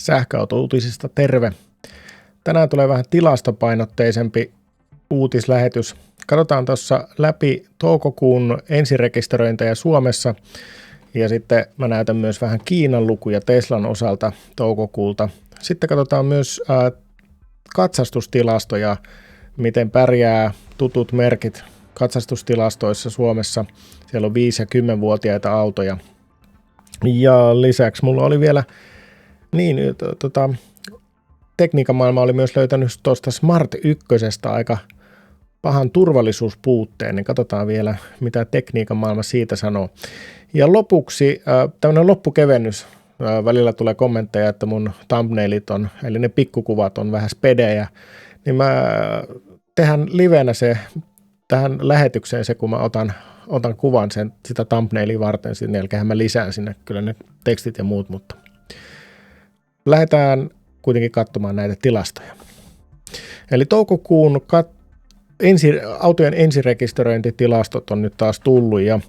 Sähköauto-uutisista terve. Tänään tulee vähän tilastopainotteisempi uutislähetys. Katsotaan tuossa läpi toukokuun ensirekisteröintejä Suomessa ja sitten mä näytän myös vähän Kiinan lukuja Teslan osalta toukokuulta. Sitten katsotaan myös katsastustilastoja, miten pärjää tutut merkit katsastustilastoissa Suomessa. Siellä on 5- ja 10-vuotiaita autoja. Ja lisäksi mulla oli vielä tekniikan maailma oli myös löytänyt tuosta Smart 1:stä aika pahan turvallisuuspuutteen, niin katsotaan vielä, mitä tekniikan maailma siitä sanoo. Ja lopuksi tämmöinen loppukevennys. Välillä tulee kommentteja, että mun thumbnailit on, eli ne pikkukuvat on vähän spedejä, niin mä tehdään livenä se tähän lähetykseen se, kun mä otan kuvan sitä thumbnailia varten, sen jälkeen mä lisään sinne kyllä ne tekstit ja muut, mutta lähdetään kuitenkin katsomaan näitä tilastoja. Eli toukokuun autojen ensirekisteröintitilastot on nyt taas tullut ja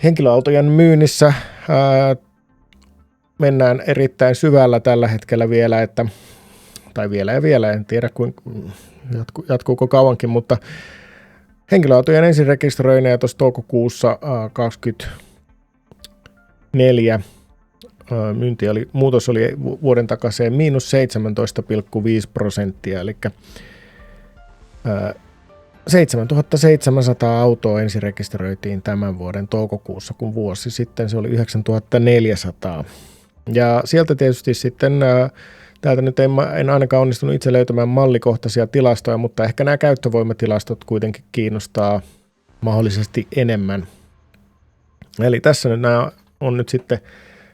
henkilöautojen myynnissä mennään erittäin syvällä tällä hetkellä vielä, en tiedä jatkuuko kauankin, mutta henkilöautojen ensirekisteröinejä tuossa toukokuussa 2024 muutos oli vuoden takaiseen -17,5%, eli 7700 autoa ensirekisteröitiin tämän vuoden toukokuussa, kun vuosi sitten se oli 9400. Ja sieltä tietysti sitten, täältä nyt en ainakaan onnistunut itse löytämään mallikohtaisia tilastoja, mutta ehkä nämä käyttövoimatilastot kuitenkin kiinnostaa mahdollisesti enemmän. Eli tässä nyt nämä on nyt sitten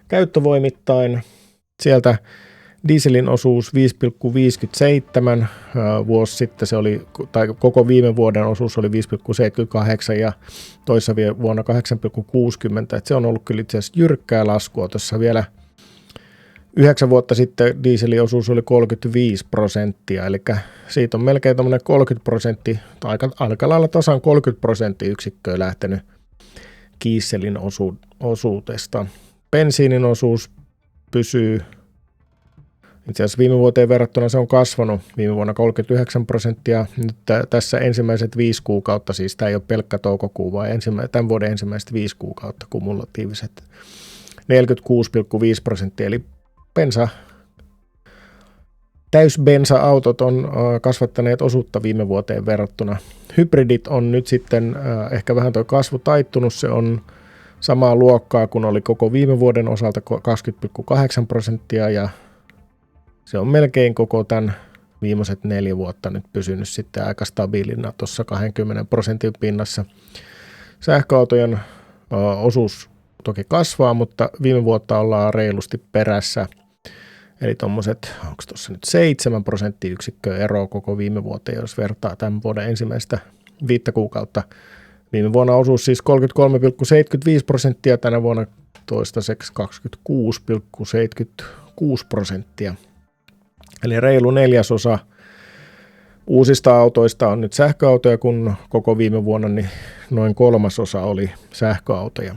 käyttövoimittain. Sieltä dieselin osuus 5,57, vuosi sitten se oli, tai koko viime vuoden osuus oli 5,78 ja toissa vuonna 8,60, että se on ollut kyllä itse asiassa jyrkkää laskua. Tuossa vielä 9 vuotta sitten dieselin osuus oli 35%, eli siitä on melkein tämmöinen 30%, aika lailla tasan 30% lähtenyt kiiselin osuudesta. Bensiinin osuus pysyy, itse asiassa viime vuoteen verrattuna se on kasvanut viime vuonna 39%, nyt tässä ensimmäiset 5 kuukautta, siis tämä ei ole pelkkä toukokuu, vaan tämän vuoden ensimmäiset 5 kuukautta kumulatiiviset 46,5%, eli täysbensa-autot on kasvattaneet osuutta viime vuoteen verrattuna. Hybridit on nyt sitten ehkä vähän tuo kasvu taittunut, se on samaa luokkaa kuin oli koko viime vuoden osalta 20,8% ja se on melkein koko tämän viimeiset 4 vuotta nyt pysynyt sitten aika stabiilina tuossa 20% pinnassa. Sähköautojen osuus toki kasvaa, mutta viime vuotta ollaan reilusti perässä. Eli tuommoiset, onko tuossa nyt 7% eroa koko viime vuoteen, jos vertaa tämän vuoden ensimmäistä 5 kuukautta. Viime vuonna osuus siis 33,75%, tänä vuonna toistaiseksi 26,76%. Eli reilu 1/4 uusista autoista on nyt sähköautoja, kun koko viime vuonna niin noin 1/3 oli sähköautoja.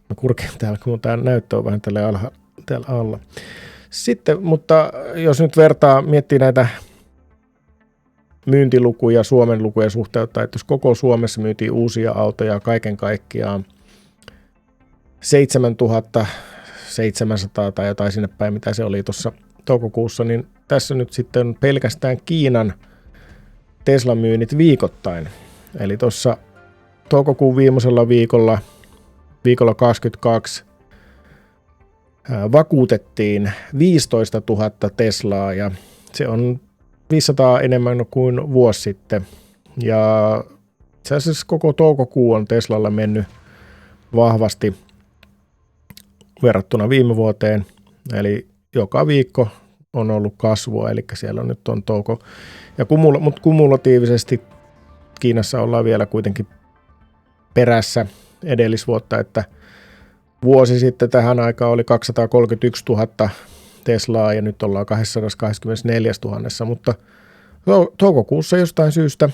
Mä kurkin täällä, kun tämä näyttö on vähän täällä alla. Sitten, mutta jos nyt miettii näitä myyntilukuja, Suomen lukuja suhteuttaa, että jos koko Suomessa myytiin uusia autoja kaiken kaikkiaan 7700 tai jotain sinne päin, mitä se oli tuossa toukokuussa, niin tässä nyt sitten pelkästään Kiinan Tesla-myynnit viikoittain. Eli tuossa toukokuun viimeisellä viikolla 22, vakuutettiin 15 000 Teslaa ja se on 500 enemmän kuin vuosi sitten. Ja itse asiassa koko toukokuu on Teslalla mennyt vahvasti verrattuna viime vuoteen. Eli joka viikko on ollut kasvua, eli siellä on nyt on mutta kumulatiivisesti Kiinassa ollaan vielä kuitenkin perässä edellisvuotta, että vuosi sitten tähän aikaan oli 231 000 Teslaa ja nyt ollaan 224 000, mutta toukokuussa jostain syystä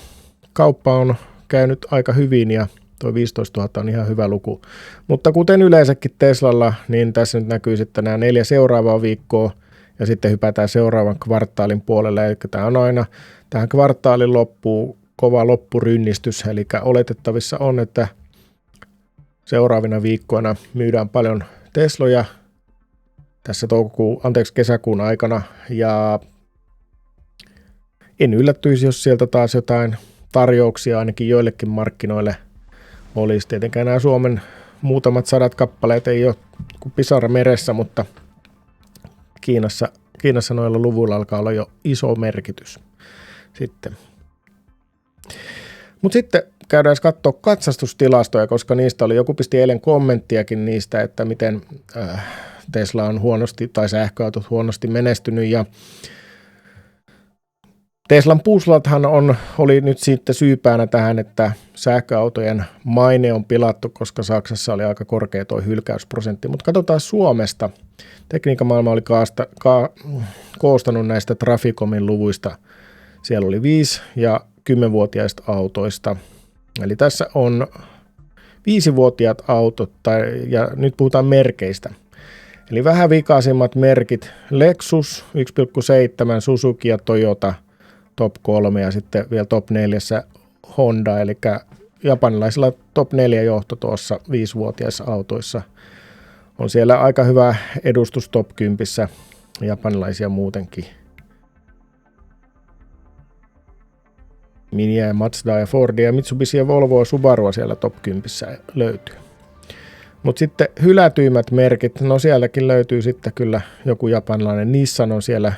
kauppa on käynyt aika hyvin ja tuo 15 000 on ihan hyvä luku. Mutta kuten yleensäkin Teslalla, niin tässä nyt näkyy sitten nämä 4 seuraavaa viikkoa ja sitten hypätään seuraavan kvartaalin puolelle, eli tämä on aina tähän kvartaalin loppuun kova loppurynnistys, eli oletettavissa on, että seuraavina viikkoina myydään paljon Tesloja tässä kesäkuun aikana, ja en yllättyisi, jos sieltä taas jotain tarjouksia ainakin joillekin markkinoille olisi. Tietenkään nämä Suomen muutamat sadat kappaleet ei ole kuin pisara meressä, mutta Kiinassa noilla luvuilla alkaa olla jo iso merkitys sitten. Mutta sitten käydään katsoa katsastustilastoja, koska niistä oli, joku pisti eilen kommenttiakin niistä, että miten Tesla on huonosti tai sähköautot huonosti menestynyt, ja Teslan puslathan oli nyt sitten syypäänä tähän, että sähköautojen maine on pilattu, koska Saksassa oli aika korkea tuo hylkäysprosentti. Mutta katsotaan Suomesta. Tekniikan maailma oli koostanut näistä Traficomin luvuista. Siellä oli 5- ja 10-vuotiaista autoista. Eli tässä on 5-vuotiaat autot, ja nyt puhutaan merkeistä. Eli vähän vikaisimmat merkit: Lexus 1,7, Suzuki ja Toyota top 3 ja sitten vielä top 4 Honda, eli japanilaisilla top 4 johto tuossa 5-vuotiaissa autoissa. On siellä aika hyvä edustus top 10, japanilaisia muutenkin. Miniä ja Mazda ja Fordia ja Mitsubishi ja Volvo ja Subarua siellä top 10 löytyy. Mutta sitten hylätyimmät merkit, no sielläkin löytyy sitten kyllä joku japanilainen. Nissan on siellä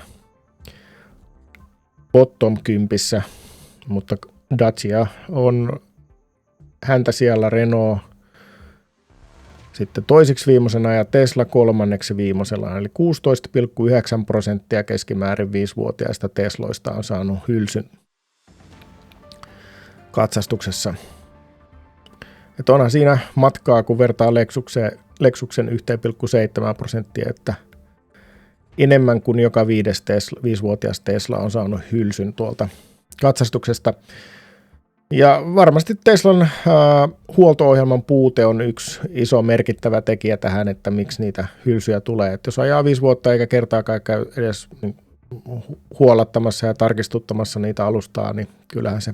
bottom 10, mutta Dacia on häntä siellä, Renault sitten toiseksi viimeisena ja Tesla kolmanneksi viimeisellä. Eli 16,9% keskimäärin 5-vuotiaista Tesloista on saanut hylsyn katsastuksessa. Että onhan siinä matkaa, kun vertaa Lexuksen 1,7%, että enemmän kuin joka 5-vuotias Tesla on saanut hylsyn tuolta katsastuksesta. Ja varmasti Teslan huolto-ohjelman puute on yksi iso merkittävä tekijä tähän, että miksi niitä hylsyjä tulee. Että jos ajaa 5 vuotta eikä kertaakaan käy edes huolattamassa ja tarkistuttamassa niitä alustaa, niin kyllähän se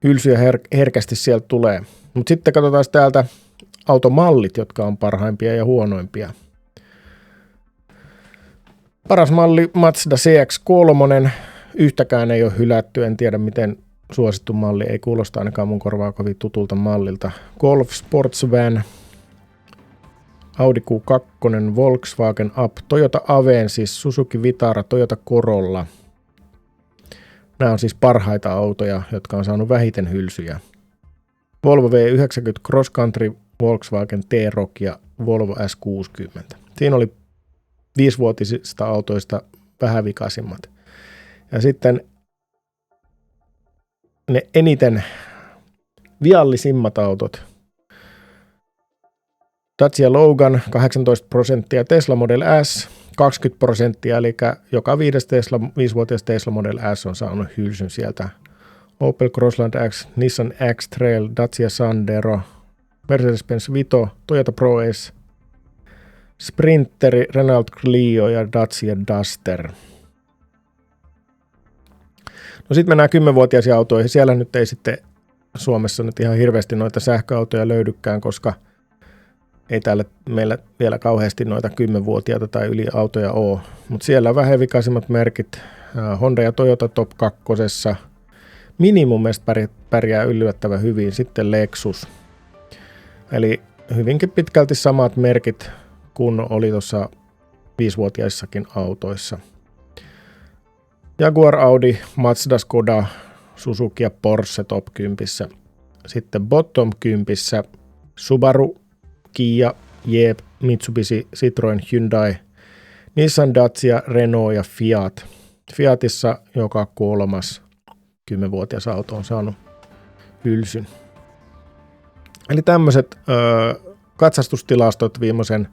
hylsyjä herkästi sieltä tulee. Mutta sitten katsotaan täältä automallit, jotka on parhaimpia ja huonoimpia. Paras malli Mazda CX-3, yhtäkään ei ole hylätty, en tiedä miten suosittu malli, ei kuulosta ainakaan mun korvaa kovin tutulta mallilta. Golf Sportsvan, Audi Q2, Volkswagen Up, Toyota Avensis, Suzuki Vitara, Toyota Corolla. Nämä on siis parhaita autoja, jotka on saanut vähiten hylsyjä. Volvo V90 Cross Country, Volkswagen T-Roc ja Volvo S60. Siinä oli 5-vuotisista autoista vähän vikaisimmat. Ja sitten ne eniten viallisimmat autot. Dacia Logan 18%, Tesla Model S 20%, eli joka 5-vuotias Tesla Model S on saanut hylsyn sieltä. Opel Crossland X, Nissan X-Trail, Dacia Sandero, Mercedes-Benz Vito, Toyota Pro-S, Sprinteri, Renault Clio ja Dacia Duster. No sitten mennään 10-vuotiaisiin autoihin. Siellä nyt ei sitten Suomessa nyt ihan hirveästi noita sähköautoja löydykään, koska ei täällä meillä vielä kauheasti noita 10-vuotiaita tai yli autoja ole. Mutta siellä vähän vikaisimmat merkit. Honda ja Toyota top 2. Mini mun mielestä pärjää yllättävän hyvin. Sitten Lexus. Eli hyvinkin pitkälti samat merkit kuin oli tuossa 5-vuotiaissakin autoissa. Jaguar, Audi, Mazda, Skoda, Suzuki ja Porsche top 10. Sitten bottom 10. Subaru, Kia, Jeep, Mitsubishi, Citroen, Hyundai, Nissan, Dacia, Renault ja Fiat. Fiatissa joka 3. 10-vuotias auto on saanut hylsyn. Eli tämmöiset katsastustilastot viimeisen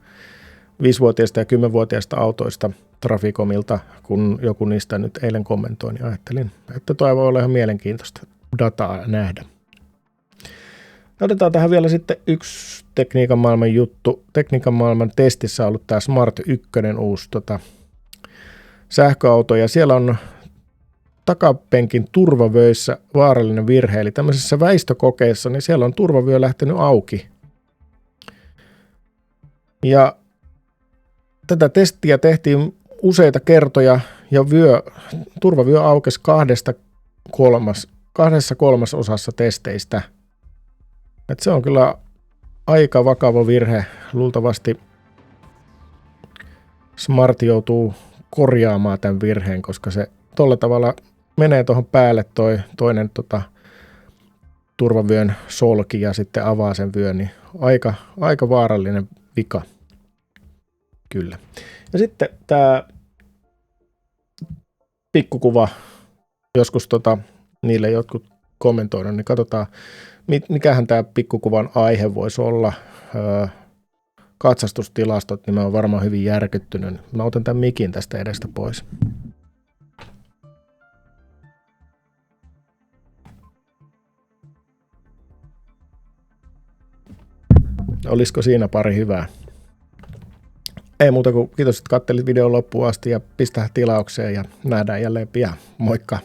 5-vuotiaista ja 10-vuotiaista autoista Traficomilta, kun joku niistä nyt eilen kommentoi, niin ajattelin, että toi voi olla ihan mielenkiintoista dataa nähdä. Otetaan tähän vielä sitten yksi tekniikan maailman juttu. Tekniikan maailman testissä on ollut tämä Smart 1 uusi sähköauto ja siellä on takapenkin turvavöissä vaarallinen virhe. Eli tämmöisessä väistökokeessa, niin siellä on turvavyö lähtenyt auki. Ja tätä testiä tehtiin useita kertoja ja turvavyö aukesi 2/3 testeistä. Et se on kyllä aika vakava virhe. Luultavasti Smart joutuu korjaamaan tämän virheen, koska se tolla tavalla menee tuohon päälle toinen turvavyön solki ja sitten avaa sen vyön, niin aika vaarallinen vika. Kyllä. Ja sitten tämä pikkukuva, joskus niille jotkut kommentoida, niin katsotaan, mikähän tämä pikkukuvan aihe voisi olla. Katsastustilastot, niin mä oon varmaan hyvin järkyttynyt. Mä otan tämän mikin tästä edestä pois. Olisiko siinä pari hyvää? Ei muuta kuin kiitos, että katselit videon loppuun asti ja pistää tilaukseen ja nähdään jälleen pian. Moikka!